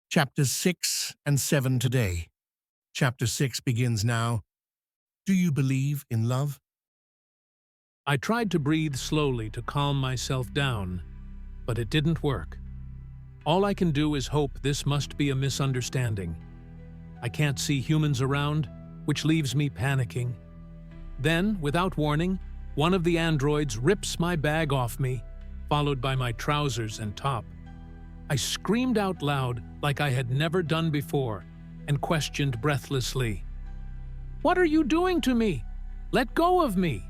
Chapters 6 and 7 today. Chapter 6 begins now. Do you believe in love? I tried to breathe slowly to calm myself down, but it didn't work. All I can do is hope this must be a misunderstanding. I can't see humans around, which leaves me panicking. Then, without warning, one of the androids rips my bag off me, followed by my trousers and top. I screamed out loud like I had never done before and questioned breathlessly, "What are you doing to me? Let go of me!"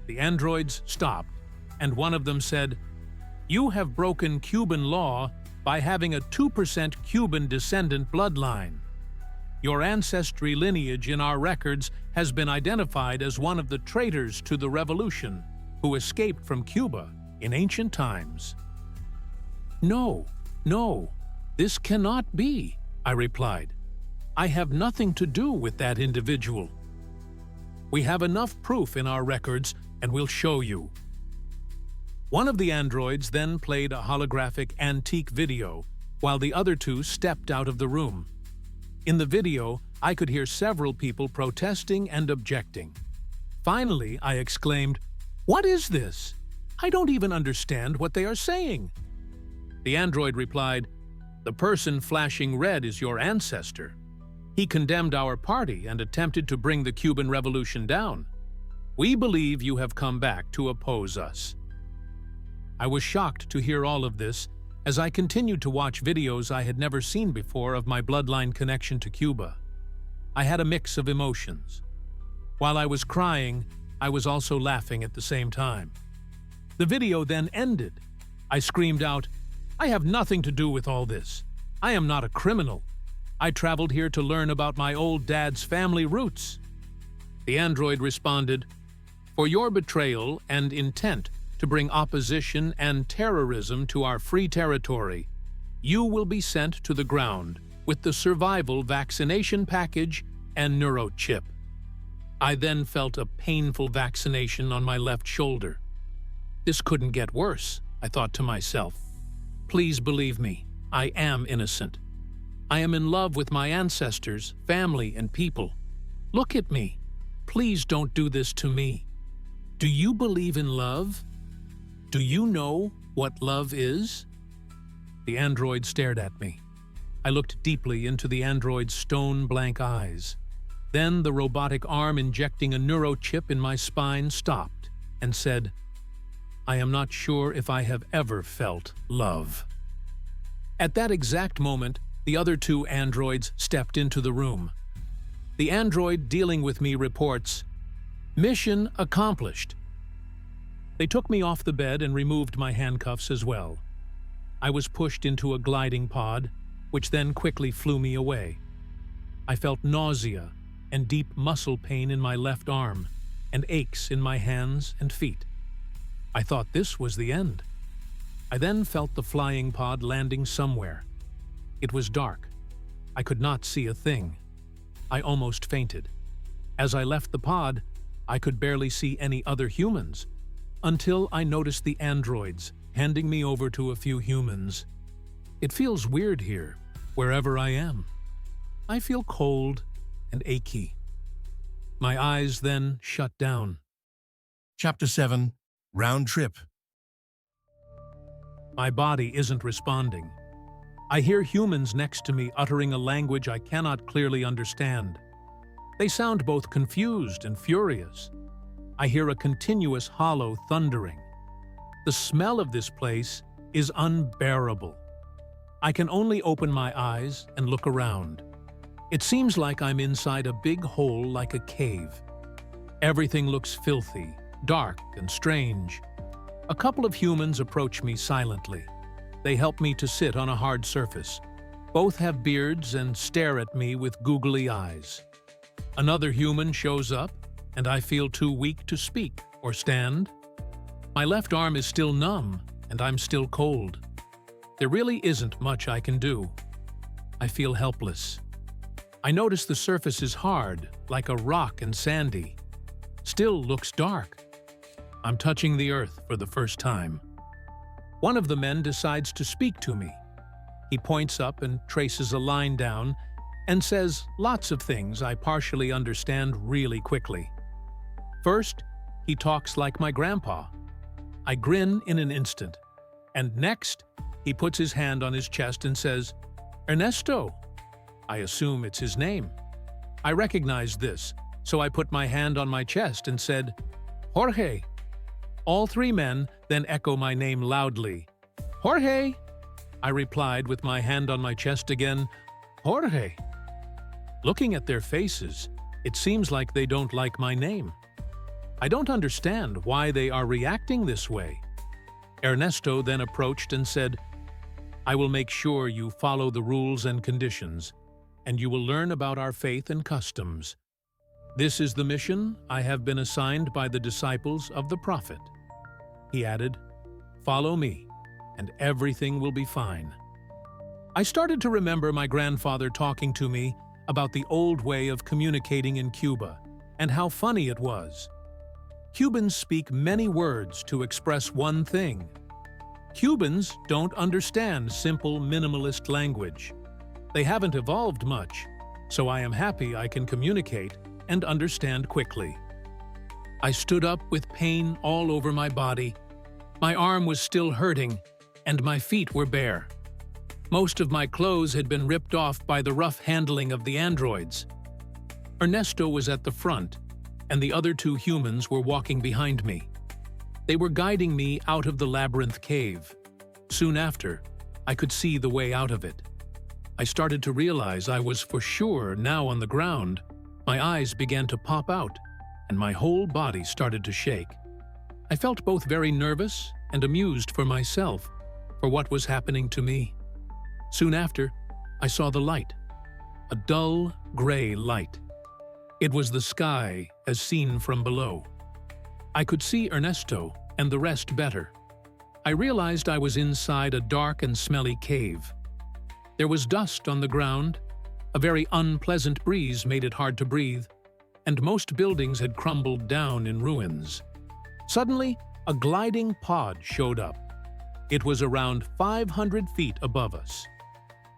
The androids stopped, and one of them said, "You have broken Cuban law by having a 2% Cuban descendant bloodline. Your ancestry lineage in our records has been identified as one of the traitors to the revolution who escaped from Cuba in ancient times." No, this cannot be," I replied. "I have nothing to do with that individual. We have enough proof in our records, and we'll show you." One of the androids then played a holographic antique video, while the other two stepped out of the room. In the video, I could hear several people protesting and objecting. Finally, I exclaimed, "What is this? I don't even understand what they are saying." The android replied, "The person flashing red is your ancestor. He condemned our party and attempted to bring the Cuban Revolution down. We believe you have come back to oppose us." I was shocked to hear all of this as I continued to watch videos I had never seen before of my bloodline connection to Cuba. I had a mix of emotions. While I was crying, I was also laughing at the same time. The video then ended. I screamed out, "I have nothing to do with all this. I am not a criminal. I traveled here to learn about my old dad's family roots." The android responded, "For your betrayal and intent to bring opposition and terrorism to our free territory, you will be sent to the ground with the survival vaccination package and neurochip." I then felt a painful vaccination on my left shoulder. This couldn't get worse, I thought to myself. Please believe me, I am innocent. I am in love with my ancestors, family, and people. Look at me. Please don't do this to me. Do you believe in love? Do you know what love is? The android stared at me. I looked deeply into the android's stone-blank eyes. Then the robotic arm injecting a neurochip in my spine stopped and said, "I am not sure if I have ever felt love." At that exact moment, the other two androids stepped into the room. The android dealing with me reports, "Mission accomplished." They took me off the bed and removed my handcuffs as well. I was pushed into a gliding pod, which then quickly flew me away. I felt nausea and deep muscle pain in my left arm and aches in my hands and feet. I thought this was the end. I then felt the flying pod landing somewhere. It was dark. I could not see a thing. I almost fainted. As I left the pod, I could barely see any other humans, until I noticed the androids handing me over to a few humans. It feels weird here, wherever I am. I feel cold and achy. My eyes then shut down. Chapter 7. Round trip. My body isn't responding. I hear humans next to me uttering a language I cannot clearly understand. They sound both confused and furious. I hear a continuous hollow thundering. The smell of this place is unbearable. I can only open my eyes and look around. It seems like I'm inside a big hole like a cave. Everything looks filthy, dark, and strange. A couple of humans approach me silently. They help me to sit on a hard surface. Both have beards and stare at me with googly eyes. Another human shows up, and I feel too weak to speak or stand. My left arm is still numb, and I'm still cold. There really isn't much I can do. I feel helpless. I notice the surface is hard, like a rock and sandy. Still looks dark. I'm touching the earth for the first time. One of the men decides to speak to me. He points up and traces a line down and says lots of things I partially understand really quickly. First, he talks like my grandpa. I grin in an instant. And next, he puts his hand on his chest and says, "Ernesto." I assume it's his name. I recognize this, so I put my hand on my chest and said, "Jorge." All three men then echo my name loudly. "Jorge!" I replied with my hand on my chest again, "Jorge." Looking at their faces, it seems like they don't like my name. I don't understand why they are reacting this way. Ernesto then approached and said, "I will make sure you follow the rules and conditions, and you will learn about our faith and customs. This is the mission I have been assigned by the disciples of the prophet." He added, "Follow me, and everything will be fine." I started to remember my grandfather talking to me about the old way of communicating in Cuba and how funny it was. Cubans speak many words to express one thing. Cubans don't understand simple minimalist language. They haven't evolved much, so I am happy I can communicate and understand quickly. I stood up with pain all over my body. My arm was still hurting, and my feet were bare. Most of my clothes had been ripped off by the rough handling of the androids. Ernesto was at the front, and the other two humans were walking behind me. They were guiding me out of the labyrinth cave. Soon after, I could see the way out of it. I started to realize I was for sure now on the ground. My eyes began to pop out, and my whole body started to shake. I felt both very nervous and amused for myself, for what was happening to me. Soon after, I saw the light, a dull, gray light. It was the sky as seen from below. I could see Ernesto and the rest better. I realized I was inside a dark and smelly cave. There was dust on the ground, a very unpleasant breeze made it hard to breathe, and most buildings had crumbled down in ruins. Suddenly, a gliding pod showed up. It was around 500 feet above us.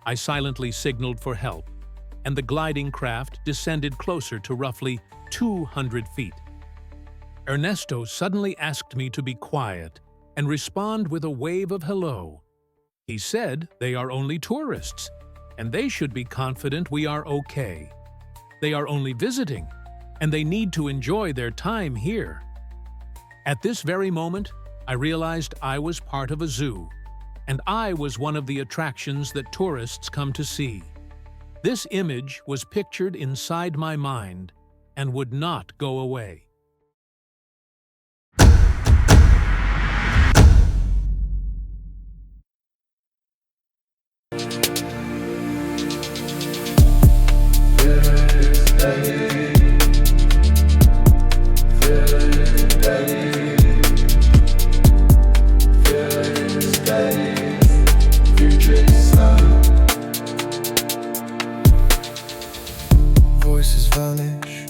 I silently signaled for help, and the gliding craft descended closer to roughly 200 feet. Ernesto suddenly asked me to be quiet and respond with a wave of hello. He said they are only tourists, and they should be confident we are okay. They are only visiting, and they need to enjoy their time here. At this very moment, I realized I was part of a zoo, and I was one of the attractions that tourists come to see. This image was pictured inside my mind and would not go away. Voices vanish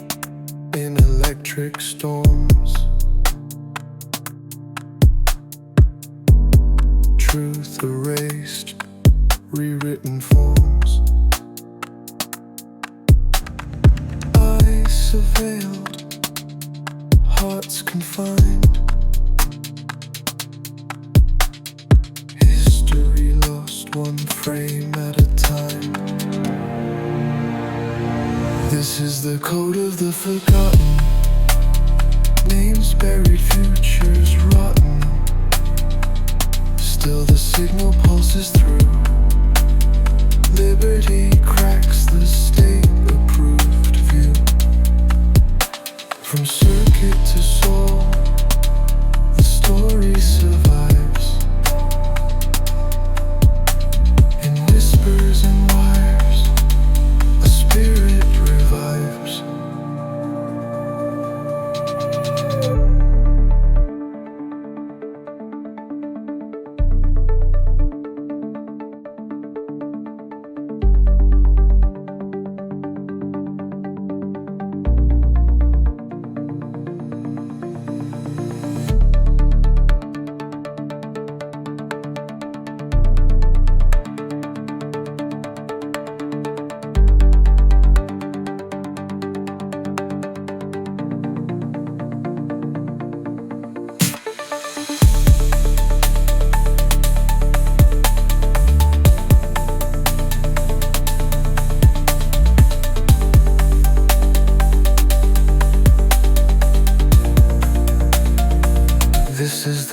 in electric storms. Truth erased, rewritten forms. Eyes surveilled, hearts confined. History lost one frame at a time. This is the code of the forgotten. Names buried, futures rotten. Still the signal pulses through. Liberty cracks the state-approved view. From circuit to soul, the story survives. In whispers and wires, a spirit revives.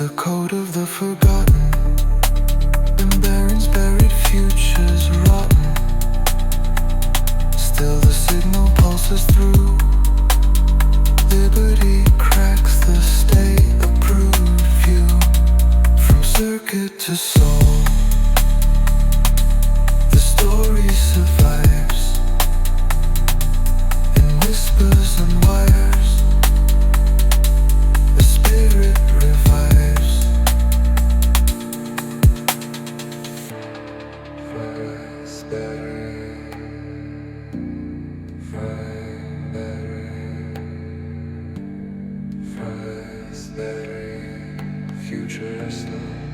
the code of the forgotten. And Baron's buried futures rotten. Still the signal pulses through. Liberty cracks the state-approved view. From circuit to soul, the story survives in whispers and wires. The spirit revives. Fries better. Fries better. Future slow.